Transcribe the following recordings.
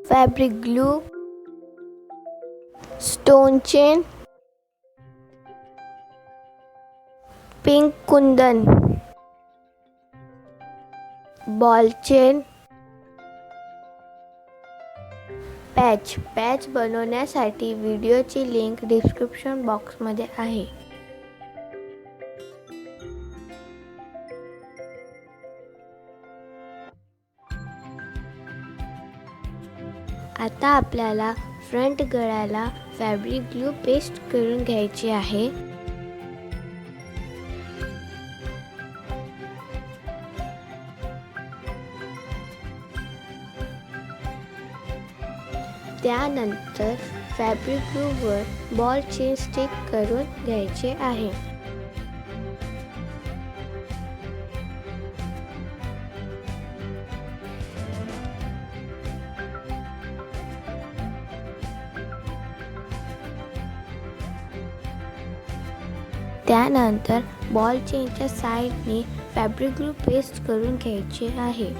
fabric glue, stone chain, pink kundan, ball chain, patch बनवण्यासाठी व्हिडिओची link description बॉक्समध्ये आहे. आता आपल्याला फ्रंट गळ्याला फॅब्रिक ग्लू पेस्ट करून घ्यायची आहे. त्यानंतर फॅब्रिक ग्लूवर बॉल चेन स्टिक करून घ्यायचे आहे. त्यानंतर बॉल चेनच्या साइडने फॅब्रिक ग्लू पेस्ट करून घ्यायचे आहे.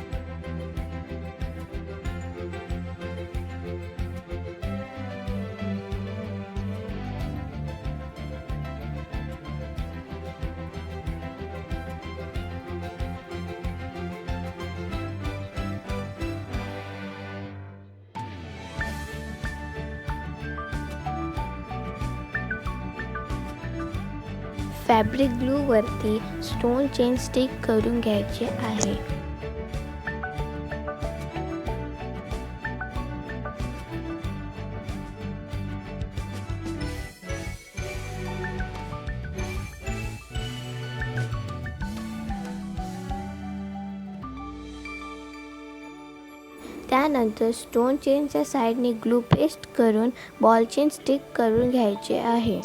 फॅब्रिक ग्लू वरती स्टोन चेन स्टिक करून घ्यायचे आहे. त्यानंतर स्टोन चेनच्या साइडने ग्लू पेस्ट करून बॉल चेन स्टिक करून घ्यायचे आहे.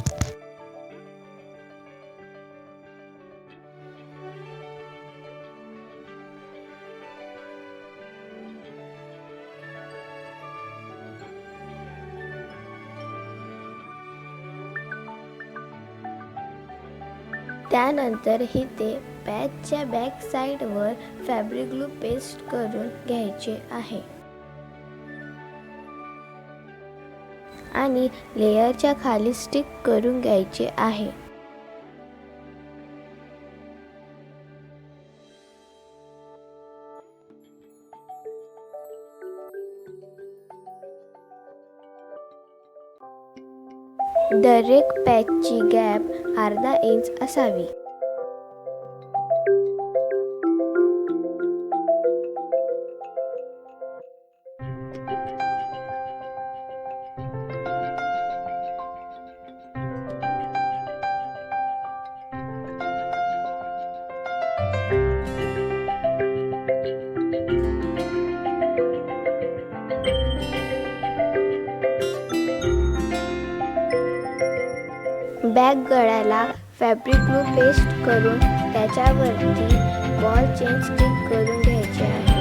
त्यानंतर इथे पॅचच्या बॅक साइडवर फॅब्रिक ग्लू पेस्ट करून घ्यायचे आहे आणि लेयरच्या खाली स्टिक करून घ्यायचे आहे. दरेक पॅचची गॅप अर्धा इंच असावी. बॅक गळ्याला फॅब्रिक ग्लू पेस्ट करून त्याच्यावरती बॉल चेन स्टिक करून घ्यायचे आहे.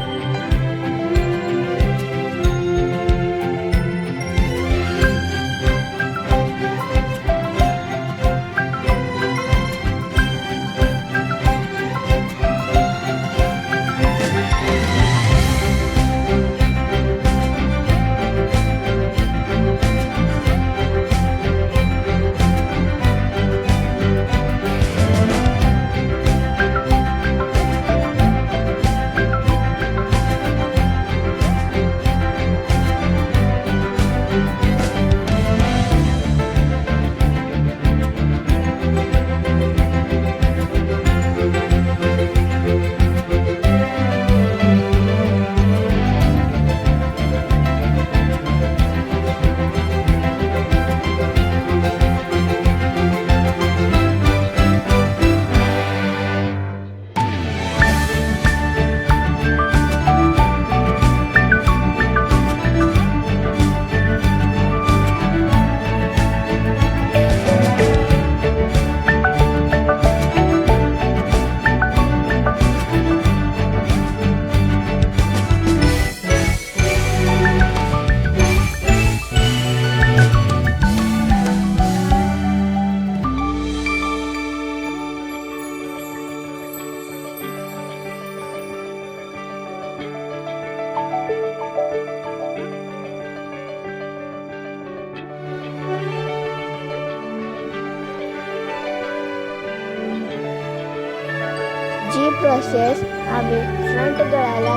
जी प्रोसेस आम्ही फ्रंट गळ्याला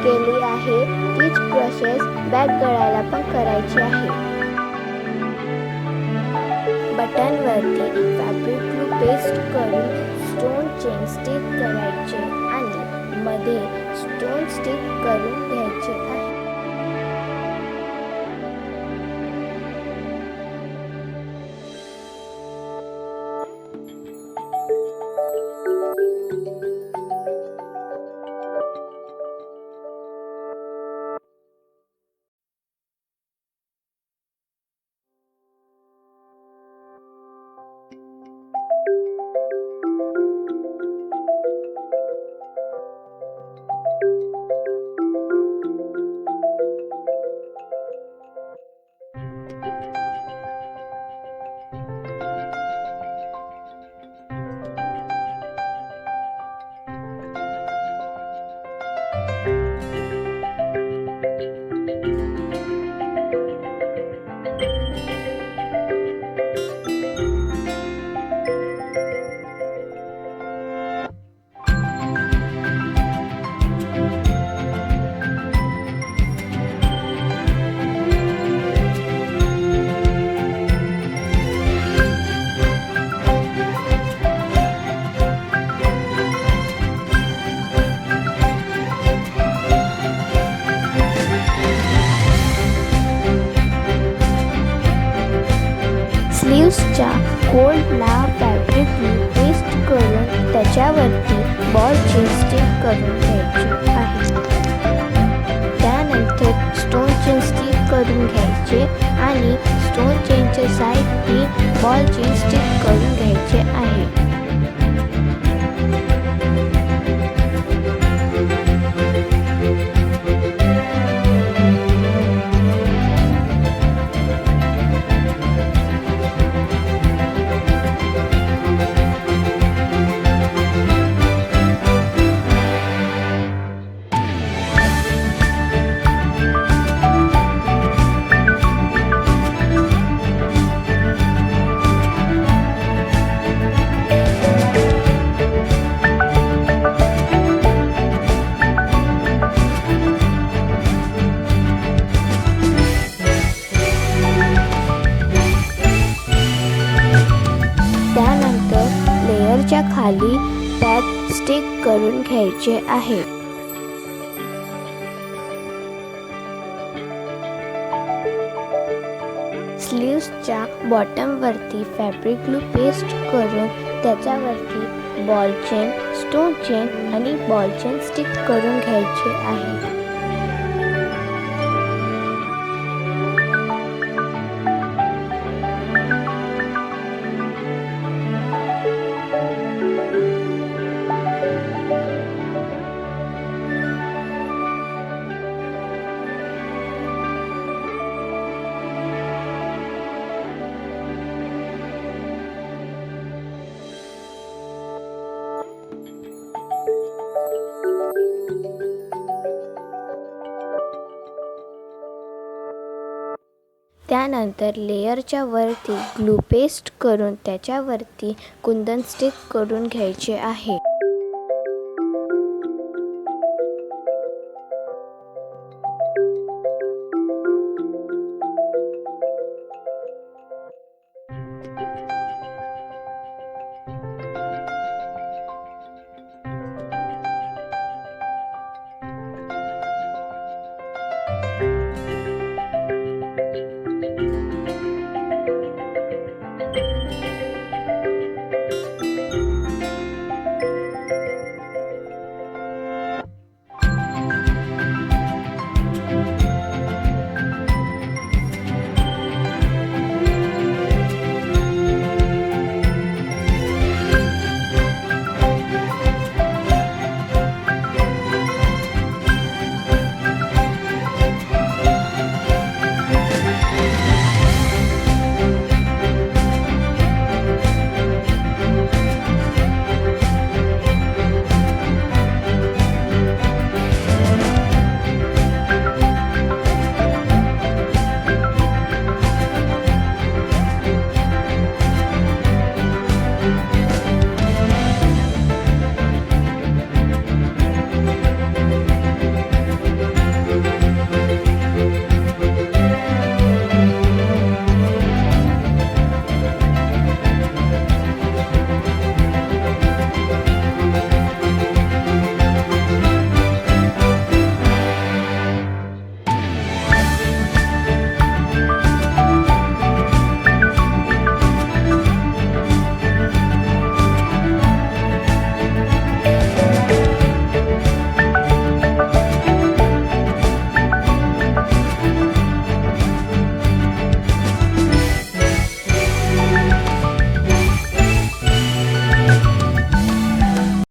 केली आहे तीच प्रोसेस बॅक गळ्याला पण करायची आहे. बटनवरती फॅब्रिक ग्लू पेस्ट करून स्टोन चेन स्टिक करायचे आणि मध्ये स्टोन स्टिक करून घ्यायचे आहे. स्लीव्सच्या फोल्डला फॅब्रिक ग्लू पेस्ट करून त्याच्यावरती बॉल चेन स्टिक करून घ्यायची आहे. त्यानंतर स्टोन चेन स्टिक करून घ्यायचे आणि स्टोन चेनच्या साईडनी बॉल चेन स्टिक करून घ्यायचे आहे. लेयरच्या खाली टॅग स्टिक करून घ्यायचे आहे. स्लीव्सच्या बॉटमवरती फॅब्रिक ग्लू पेस्ट करून त्याच्यावरती बॉल चेन, स्टोन चेन आणि बॉल चेन स्टिक करून घ्यायचे आहे. त्यानंतर लेयरच्या वरती ग्लू पेस्ट करून त्याच्यावरती कुंदन स्टिक करून घ्यायचे आहे.